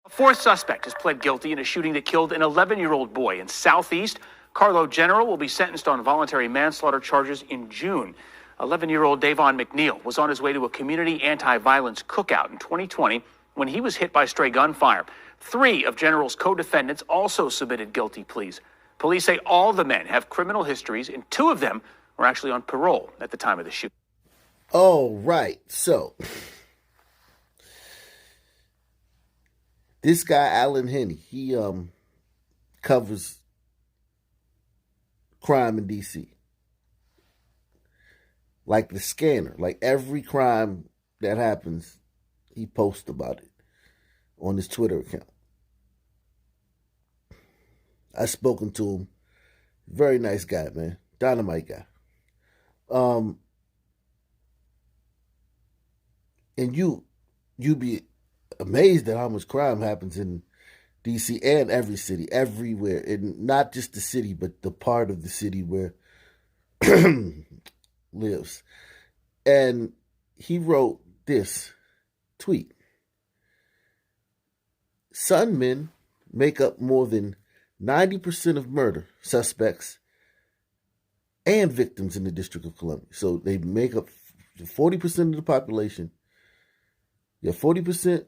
A fourth suspect has pled guilty in a shooting that killed an 11-year-old boy in Southeast. Carlo General will be sentenced on voluntary manslaughter charges in June. 11-year-old Davon McNeil was on his way to a community anti-violence cookout in 2020 when he was hit by stray gunfire. 3 of General's co-defendants also submitted guilty pleas. Police say all the men have criminal histories, and 2 of them were actually on parole at the time of the shooting. All right, so this guy, Alan Henney, he covers crime in D.C. Like the scanner. Like every crime that happens, he posts about it on his Twitter account. I've spoken to him. Very nice guy, man. Dynamite guy. And you'd be amazed at how much crime happens in D.C. and every city, everywhere. And not just the city, but the part of the city where lives. And he wrote this tweet. Sunmen make up more than 90% of murder suspects and victims in the District of Columbia. So they make up 40% of the population. You have 40%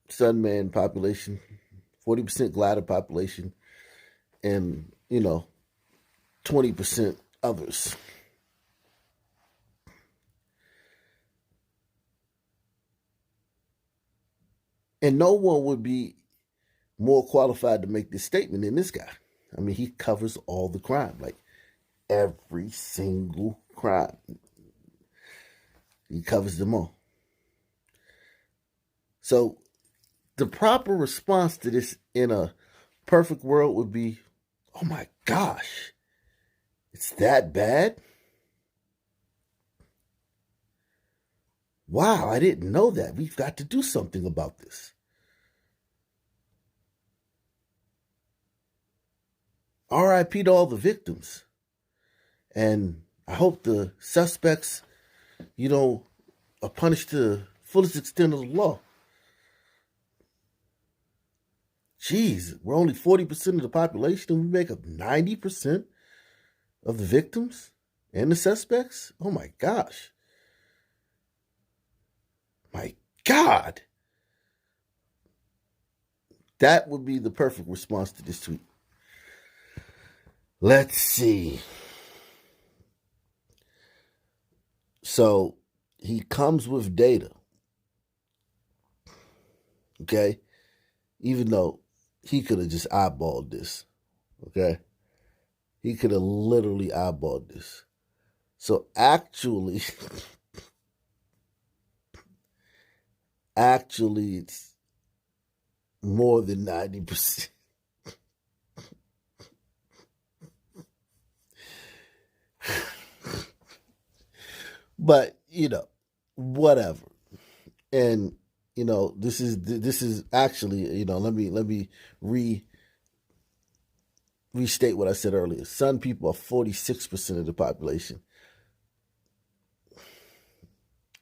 Sunman population, 40% glider population, and, 20% others. And no one would be more qualified to make this statement than this guy. I mean, he covers all the crime, like every single crime. He covers them all. So the proper response to this in a perfect world would be, oh my gosh, it's that bad? Wow, I didn't know that. We've got to do something about this. RIP to all the victims. And I hope the suspects, are punished to the fullest extent of the law. Jeez, we're only 40% of the population and we make up 90% of the victims and the suspects? Oh my gosh. My God. That would be the perfect response to this tweet. Let's see. So he comes with data. Okay? Even though he could have just eyeballed this. Okay? He could have literally eyeballed this. So actually, it's more than 90%. But, whatever. And, this is actually, let me restate what I said earlier. Sun people are 46% of the population.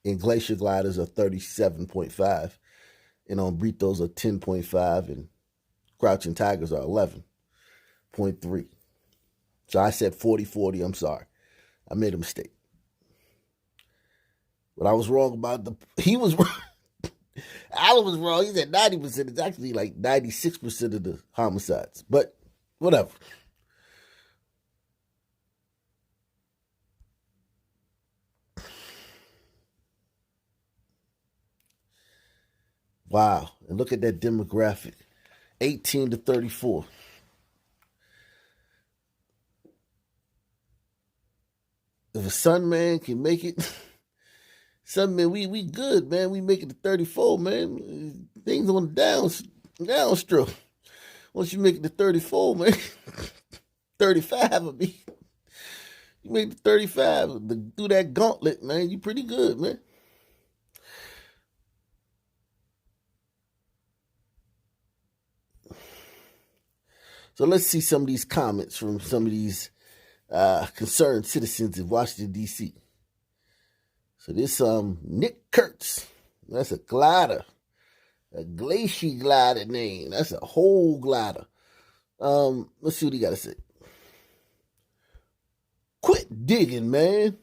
And glacier gliders are 37.5. And ombritos are 10.5. And crouching tigers are 11.3. So I said 40-40. I'm sorry. I made a mistake. But I was wrong about he was wrong. Alan was wrong. He said 90%. It's actually like 96% of the homicides. But whatever. Wow. And look at that demographic. 18 to 34. If a Sun man can make it, Sun man, we good, man. We make it to 34, man. Things on the downstroke. Once you make it to 34, man, 35 will be. You make it to 35, do that gauntlet, man. You pretty good, man. So let's see some of these comments from some of these concerned citizens in Washington, D.C. So this Nick Kurtz, that's a glider. A glacier glider name. That's a whole glider. Let's see what he got to say. Quit digging, man.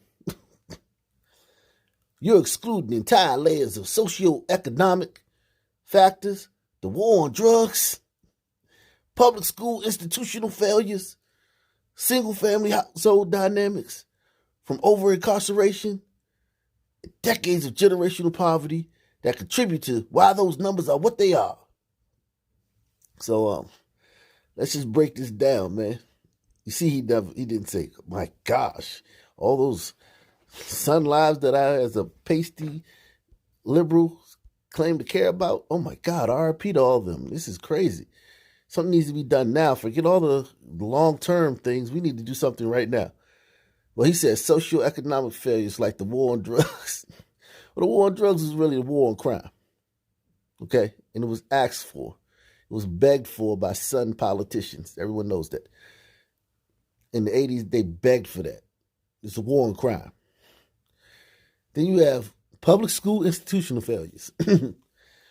You're excluding entire layers of socio-economic factors, the war on drugs, public school institutional failures, single-family household dynamics, from over-incarceration, decades of generational poverty that contribute to why those numbers are what they are. So, let's just break this down, man. You see, he didn't say, my gosh, all those son lives that I, as a pasty liberal, claim to care about. Oh my God, RIP to all of them. This is crazy. Something needs to be done now. Forget all the long-term things. We need to do something right now. Well, he said socioeconomic failures like the war on drugs. Well, the war on drugs is really a war on crime. Okay? And it was asked for. It was begged for by Southern politicians. Everyone knows that. In the 80s, they begged for that. It's a war on crime. Then you have public school institutional failures.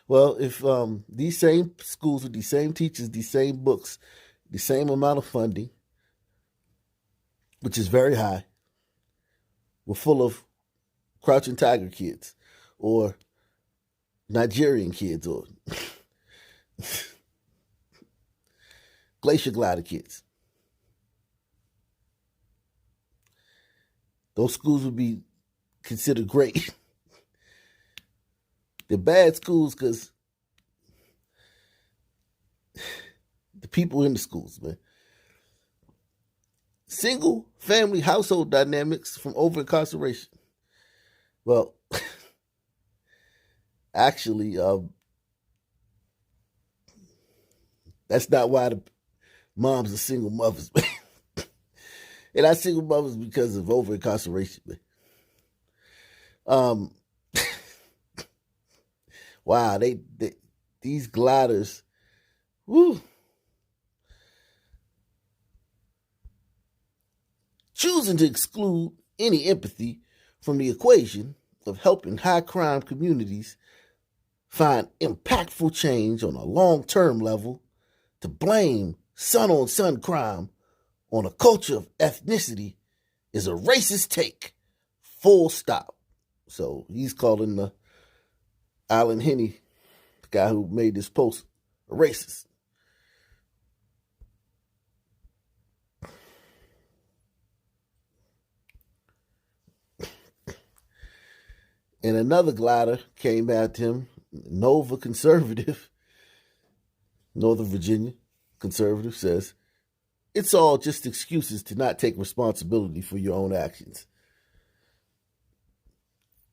Well, if these same schools with these same teachers, these same books, the same amount of funding, which is very high, were full of Crouching Tiger kids or Nigerian kids or Glacier Glider kids, those schools would be considered great. They're bad schools because the people in the schools, man. Single family household dynamics from over incarceration. Well, actually, that's not why the moms are single mothers, man. They're not single mothers because of over incarceration, man. Wow, these gliders, woo. Choosing to exclude any empathy from the equation of helping high crime communities find impactful change on a long-term level, to blame son-on-son crime on a culture of ethnicity is a racist take. Full stop. So he's calling the Alan Henney, the guy who made this post, a racist. And another glider came at him, Nova conservative, Northern Virginia conservative, says, it's all just excuses to not take responsibility for your own actions.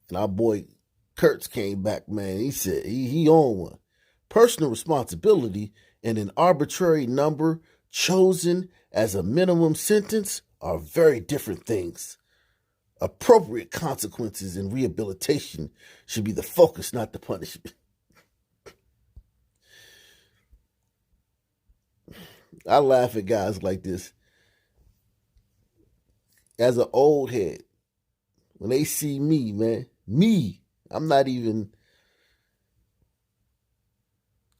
And our boy Kurtz came back, man. He said he on one. Personal responsibility and an arbitrary number chosen as a minimum sentence are very different things. Appropriate consequences and rehabilitation should be the focus, not the punishment. I laugh at guys like this. As an old head, when they see me, man, I'm not even,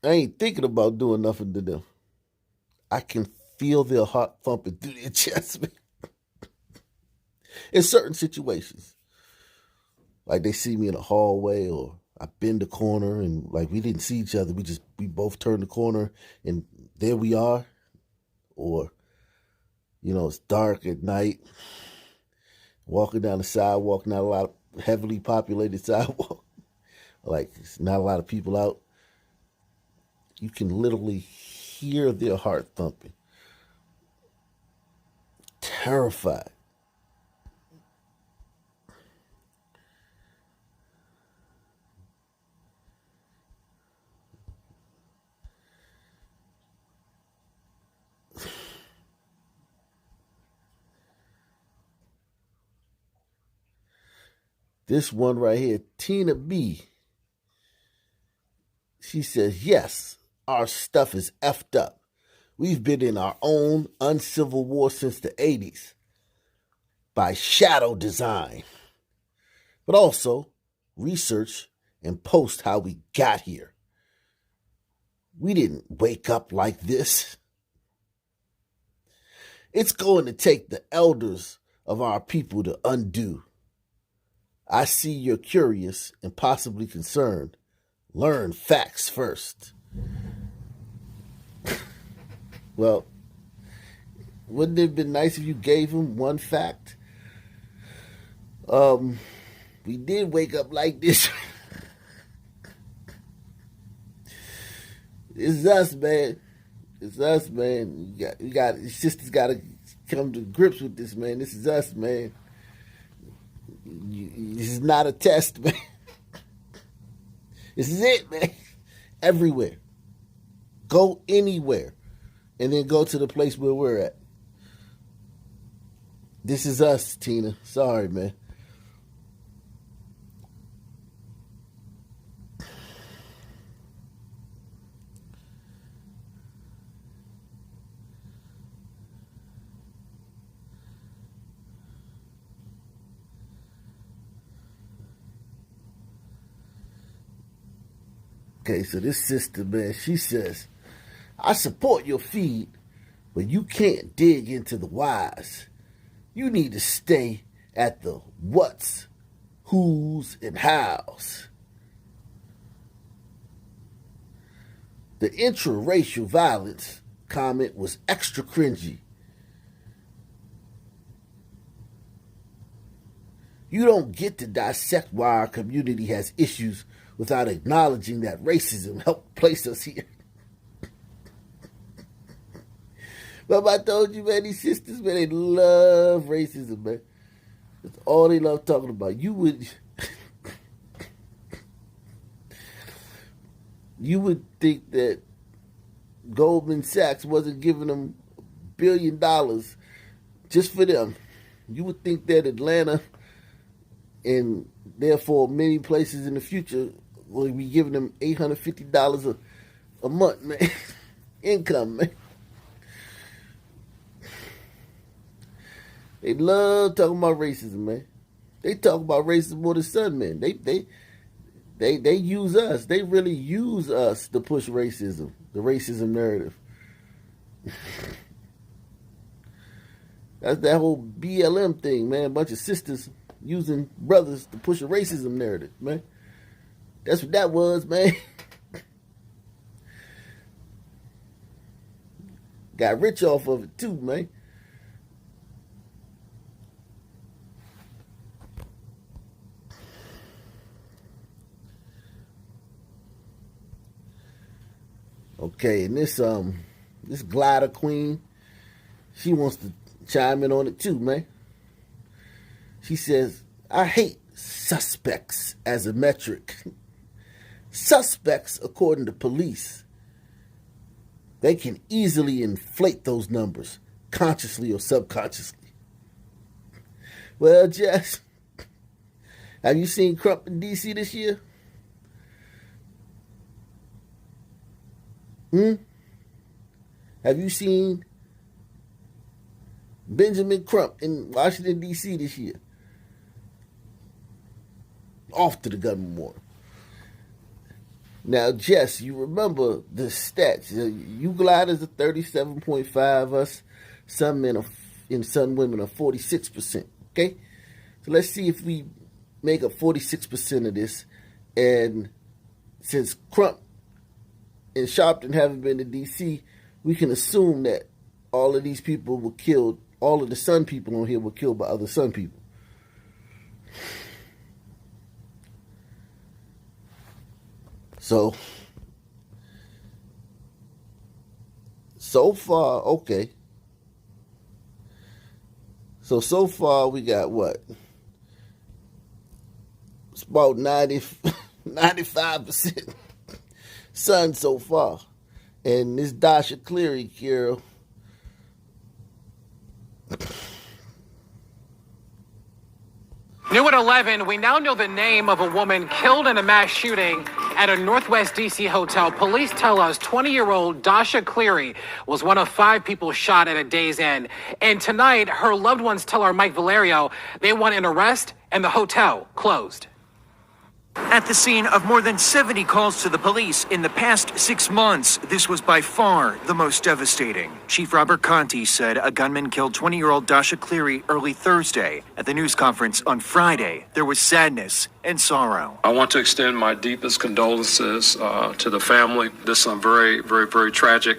I ain't thinking about doing nothing to them. I can feel their heart thumping through their chest, man. In certain situations. Like they see me in a hallway or I bend the corner and like we didn't see each other. We both turned the corner and there we are. Or, it's dark at night. Walking down the sidewalk, not a lot of heavily populated sidewalk. Like, it's not a lot of people out. You can literally hear their heart thumping. Terrified. This one right here, Tina B. She says, yes, our stuff is effed up. We've been in our own uncivil war since the 80s by shadow design, but also research and post how we got here. We didn't wake up like this. It's going to take the elders of our people to undo. I see you're curious and possibly concerned. Learn facts first. Well, wouldn't it have been nice if you gave him one fact? We did wake up like this. It's us, man. It's us, man. Your sisters got to come to grips with this, man. This is us, man. This is not a test, man. This is it, man. Everywhere. Go anywhere. And then go to the place where we're at. This is us, Tina. Sorry, man. Okay, so this sister, man, she says, I support your feed, but you can't dig into the whys. You need to stay at the what's, who's, and how's. The intraracial violence comment was extra cringy. You don't get to dissect why our community has issues without acknowledging that racism helped place us here. But I told you, man, these sisters, man, they love racism, man. That's all they love talking about. You would think that Goldman Sachs wasn't giving them $1 billion just for them. You would think that Atlanta and therefore many places in the future will be giving them $850 a month, man. Income, man. They love talking about racism, man. They talk about racism more than Sun, man. They use us. They really use us to push racism, the racism narrative. That's that whole BLM thing, man. A bunch of sisters using brothers to push a racism narrative, man. That's what that was, man. Got rich off of it too, man. Okay, and this glider queen, she wants to chime in on it too, man. She says, I hate suspects as a metric. Suspects, according to police, they can easily inflate those numbers, consciously or subconsciously. Well, Jess, have you seen Crump in D.C. this year? Have you seen Benjamin Crump in Washington, D.C. this year? Off to the gun memorial. Now, Jess, you remember the stats. You gliders are 37.5. Us, some men and some women are 46%. Okay? So let's see if we make up 46% of this. And since Crump and Sharpton haven't been to D.C., we can assume that all of these people were killed, all of the Sun people on here were killed by other Sun people. So far, okay. So far we got what? It's about 95% Sun so far. And this Dasha Cleary, Carol. New at 11, we now know the name of a woman killed in a mass shooting at a Northwest D.C. hotel. Police tell us 20-year-old Dasha Cleary was one of 5 people shot at a day's end. And tonight, her loved ones tell our Mike Valerio they want an arrest and the hotel closed. At the scene of more than 70 calls to the police in the past 6 months, this was by far the most devastating. Chief Robert Conti said a gunman killed 20-year-old Dasha Cleary early Thursday. At the news conference on Friday, there was sadness and sorrow. I want to extend my deepest condolences to the family. This is a very, very, very tragic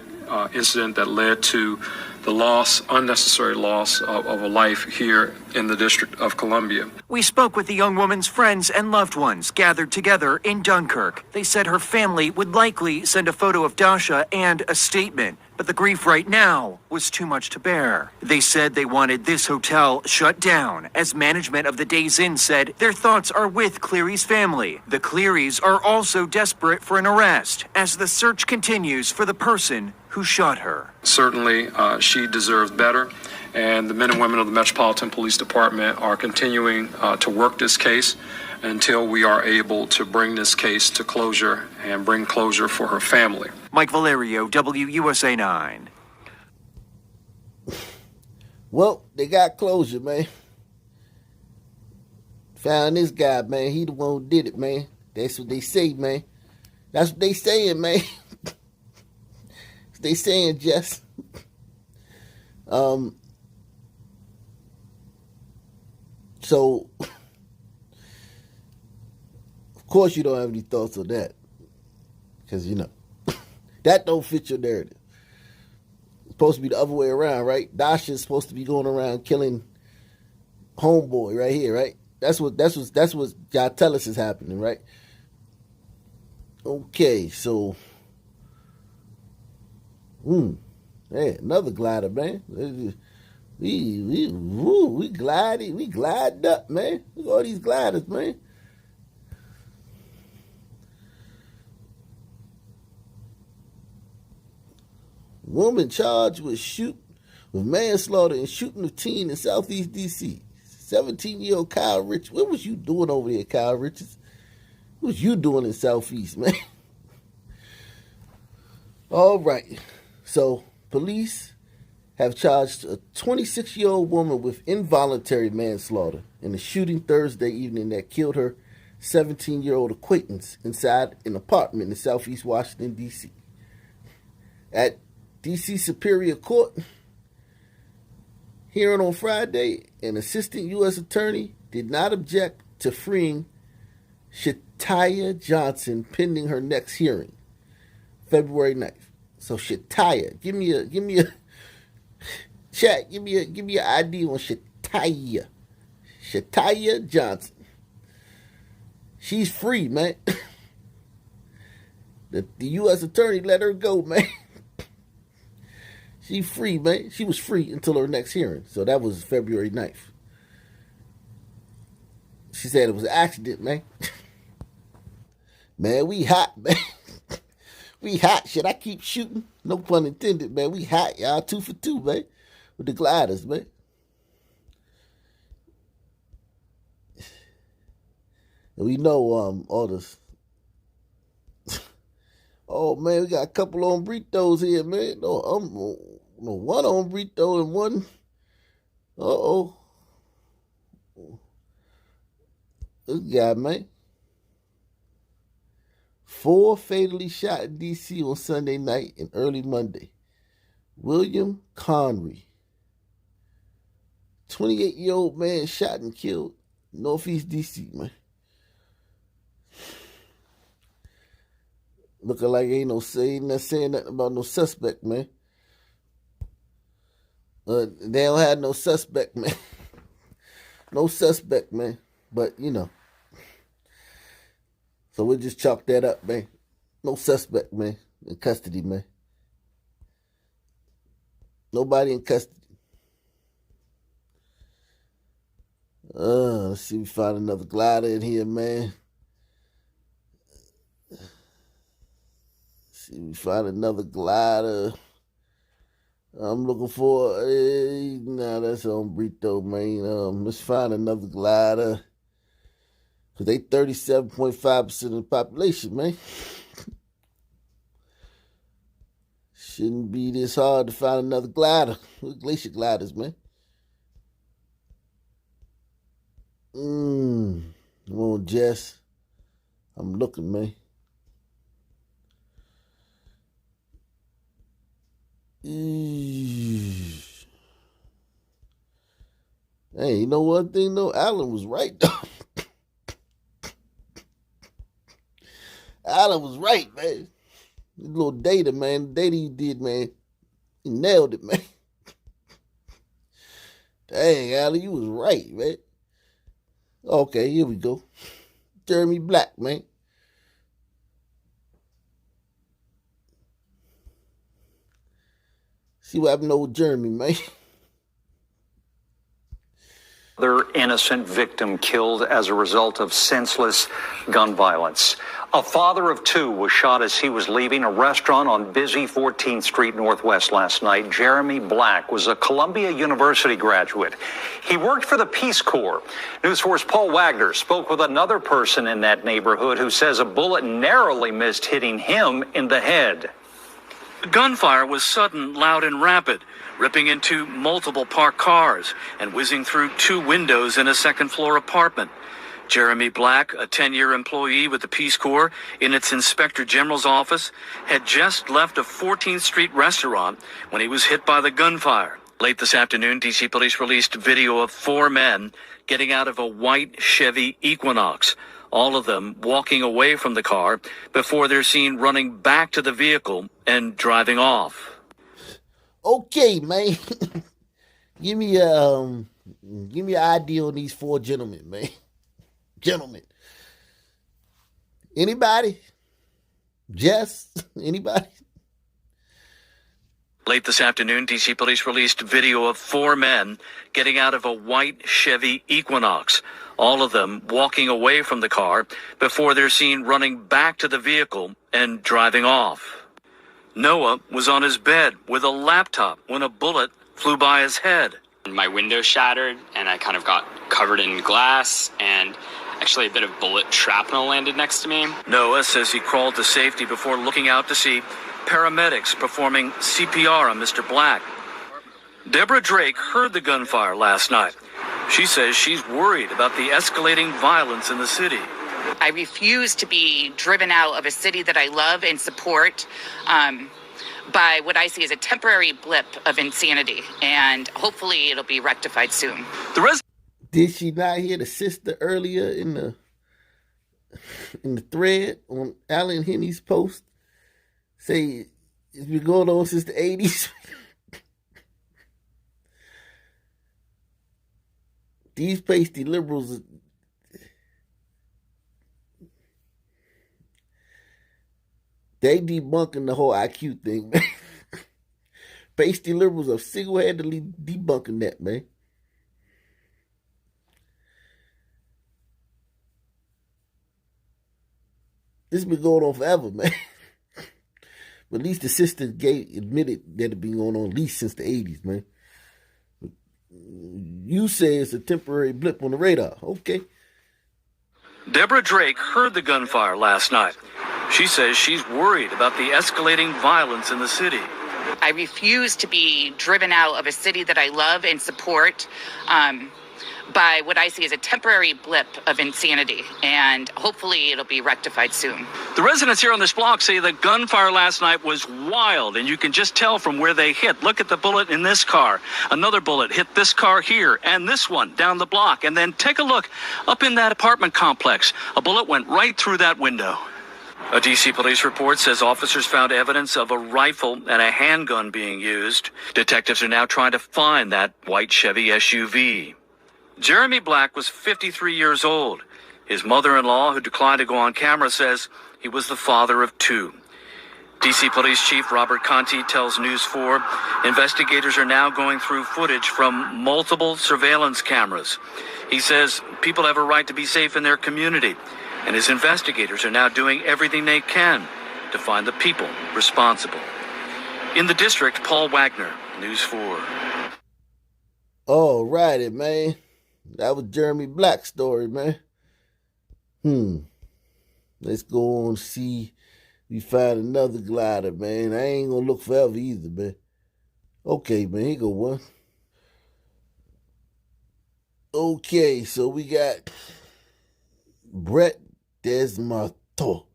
incident that led to the unnecessary loss of a life here in the District of Columbia. We spoke with the young woman's friends and loved ones gathered together in Dunkirk. They said her family would likely send a photo of Dasha and a statement, but the grief right now was too much to bear. They said they wanted this hotel shut down, as management of the Days Inn said their thoughts are with Cleary's family. The Clearys are also desperate for an arrest as the search continues for the person who shot her. Certainly, she deserves better, and the men and women of the Metropolitan Police Department are continuing to work this case until we are able to bring this case to closure and bring closure for her family. Mike Valerio, WUSA 9. Well, they got closure, man. Found this guy, man. He the one who did it, man. That's what they say, man. That's what they saying, man. They saying, Jess. So, of course you don't have any thoughts on that. Because, that don't fit your narrative. It's supposed to be the other way around, right? Dasha's supposed to be going around killing homeboy right here, right? That's what y'all tell us is happening, right? Okay, so... Hey, another glider, man. We glided up, man. Look at all these gliders, man. Woman charged with manslaughter and shooting a teen in Southeast D.C. 17-year-old Kyle Richards. What was you doing over there, Kyle Richards? What was you doing in Southeast, man? All right. So, police have charged a 26-year-old woman with involuntary manslaughter in a shooting Thursday evening that killed her 17-year-old acquaintance inside an apartment in Southeast Washington, D.C. At D.C. Superior Court, hearing on Friday, an assistant U.S. attorney did not object to freeing Shataya Johnson pending her next hearing, February 9th. So Shataya, give me a chat, give me an ID on Shataya Johnson. She's free, man. The U.S. attorney let her go, man. She's free, man. She was free until her next hearing. So that was February 9th. She said it was an accident, man. Man, we hot, man. We hot. Should I keep shooting? No pun intended, man. We hot, y'all. 2 for 2, man. With the gliders, man. And we know all this. Oh, man, we got a couple hombritos here, man. No, one hombrito and one. Uh-oh. This guy, man. 4 fatally shot in D.C. on Sunday night and early Monday. William Conry, 28-year-old man shot and killed Northeast D.C., man. Looking like ain't saying nothing about no suspect, man. They don't have no suspect, man. No suspect, man. But, so we'll just chalk that up, man. No suspect, man, in custody, man. Nobody in custody. Let's see if we find another glider in here, man. See if we find another glider. I'm looking for, that's on Brito, man. Let's find another glider. Because they 37.5% of the population, man. Shouldn't be this hard to find another glider. Glacier gliders, man. Come on, Jess. I'm looking, man. Hey, you know one thing though? Alan was right though. Alan was right, man. This little data, man. The data you did, man. You nailed it, man. Dang, Alan, you was right, man. Okay, here we go. Jeremy Black, man. See what happened to old Jeremy, man. Another innocent victim killed as a result of senseless gun violence. A father of two was shot as he was leaving a restaurant on busy 14th Street Northwest last night. Jeremy Black was a Columbia University graduate. He worked for the Peace Corps. News 4's Paul Wagner spoke with another person in that neighborhood who says a bullet narrowly missed hitting him in the head. The gunfire was sudden, loud, and rapid, ripping into multiple parked cars and whizzing through two windows in a second-floor apartment. Jeremy Black, a 10-year employee with the Peace Corps in its Inspector General's office, had just left a 14th Street restaurant when he was hit by the gunfire. Late this afternoon, D.C. police released video of four men getting out of a white Chevy Equinox, all of them walking away from the car before they're seen running back to the vehicle and driving off. Okay, man. Give me an idea on these four gentlemen, man. Gentlemen. Anybody? Jess? Anybody? Late this afternoon, D.C. police released video of four men getting out of a white Chevy Equinox, all of them walking away from the car before they're seen running back to the vehicle and driving off. Noah was on his bed with a laptop when a bullet flew by his head. My window shattered and I kind of got covered in glass, and actually a bit of bullet shrapnel landed next to me. Noah says he crawled to safety before looking out to see paramedics performing CPR on Mr. Black. Deborah Drake heard the gunfire last night. She says she's worried about the escalating violence in the city. I refuse to be driven out of a city that I love and support by what I see as a temporary blip of insanity, and hopefully it'll be rectified soon. Did she not hear the sister earlier in the thread on Alan Henney's post say it's been going on since the 80s? These pasty liberals, they debunking the whole IQ thing, man. Pasty liberals are single-handedly debunking that, man. This has been going on forever, man. But at least the sister admitted that it been going on at least since the 80s, man. You say it's a temporary blip on the radar. Okay. Deborah Drake heard the gunfire last night. She says she's worried about the escalating violence in the city. I refuse to be driven out of a city that I love and support by what I see as a temporary blip of insanity, and hopefully it'll be rectified soon. The residents here on this block say the gunfire last night was wild, and you can just tell from where they hit. Look at the bullet in this car. Another bullet hit this car here, and this one down the block. And then take a look up in that apartment complex. A bullet went right through that window. A D.C. police report says officers found evidence of a rifle and a handgun being used. Detectives are now trying to find that white Chevy SUV. Jeremy Black was 53 years old. His mother-in-law, who declined to go on camera, says he was the father of two. D.C. Police Chief Robert Conti tells News 4 investigators are now going through footage from multiple surveillance cameras. He says people have a right to be safe in their community, and his investigators are now doing everything they can to find the people responsible. In the district, Paul Wagner, News 4. All righty, man. That was Jeremy Black's story, man. Let's go on and see we find another glider, man. I ain't gonna look forever either, man. Okay, man, here go one. Okay, so we got Brett Desmarquez. Oh.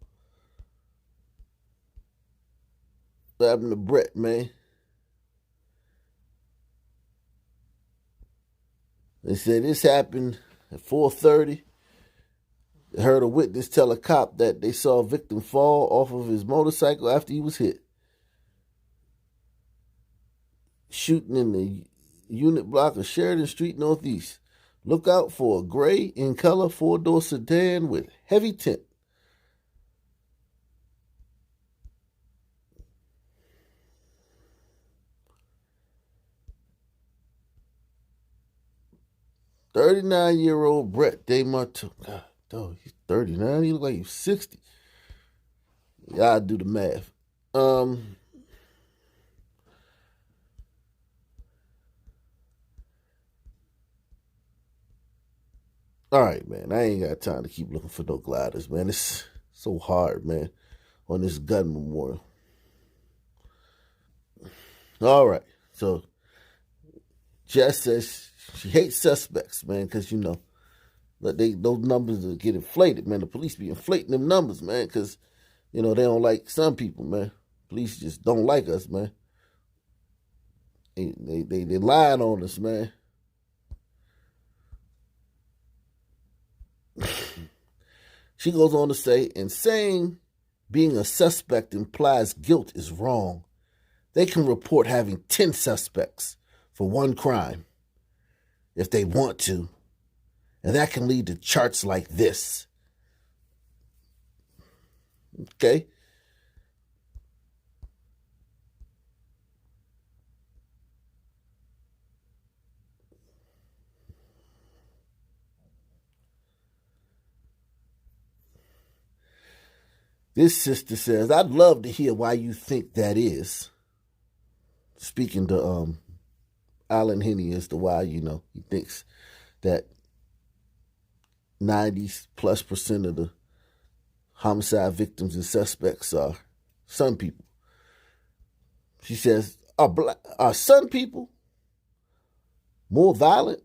What happened to Brett, man? They said this happened at 4:30. They heard a witness tell a cop that they saw a victim fall off of his motorcycle after he was hit. Shooting in the unit block of Sheridan Street Northeast. Look out for a gray in color 4-door sedan with heavy tint. "39-year-old Brett DeMarto." God, dog, he's 39. He look like he's 60. Y'all do the math. All right, man. I ain't got time to keep looking for no gliders, man. It's so hard, man, on this gun memorial. All right. So, Jess says she hates suspects, man, because, those numbers get inflated, man. The police be inflating them numbers, man, because, they don't like some people, man. Police just don't like us, man. They lying on us, man. She goes on to say, and saying being a suspect implies guilt is wrong. They can report having 10 suspects for one crime if they want to, and that can lead to charts like this. Okay? This sister says, "I'd love to hear why you think that is." Speaking to Alan Henney as to why, he thinks that 90+% of the homicide victims and suspects are Sun people. She says, are Sun people more violent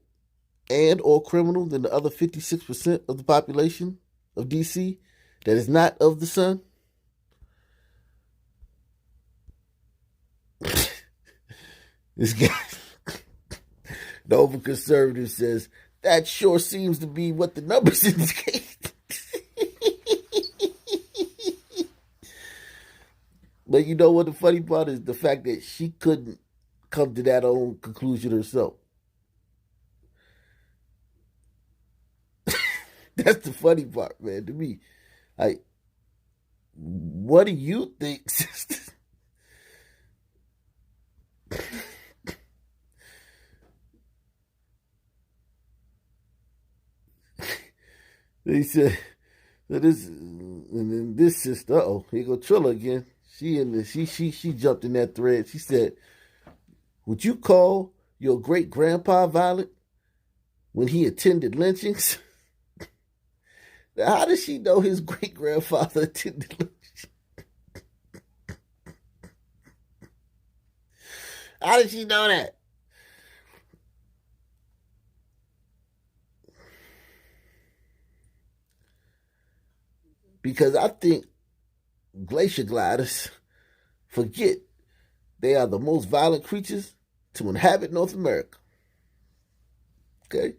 and or criminal than the other 56% of the population of D.C. that is not of the Sun? This guy, the over conservative, says, that sure seems to be what the numbers indicate. But you know what the funny part is? The fact that she couldn't come to that own conclusion herself. That's the funny part, man, to me. What do you think, sister? They said, so this, and then this sister, here go Trilla again. She jumped in that thread. She said, would you call your great grandpa violent when he attended lynchings? Now, how does she know his great grandfather attended lynchings? How did she know that? Because I think glacier gliders forget they are the most violent creatures to inhabit North America. Okay?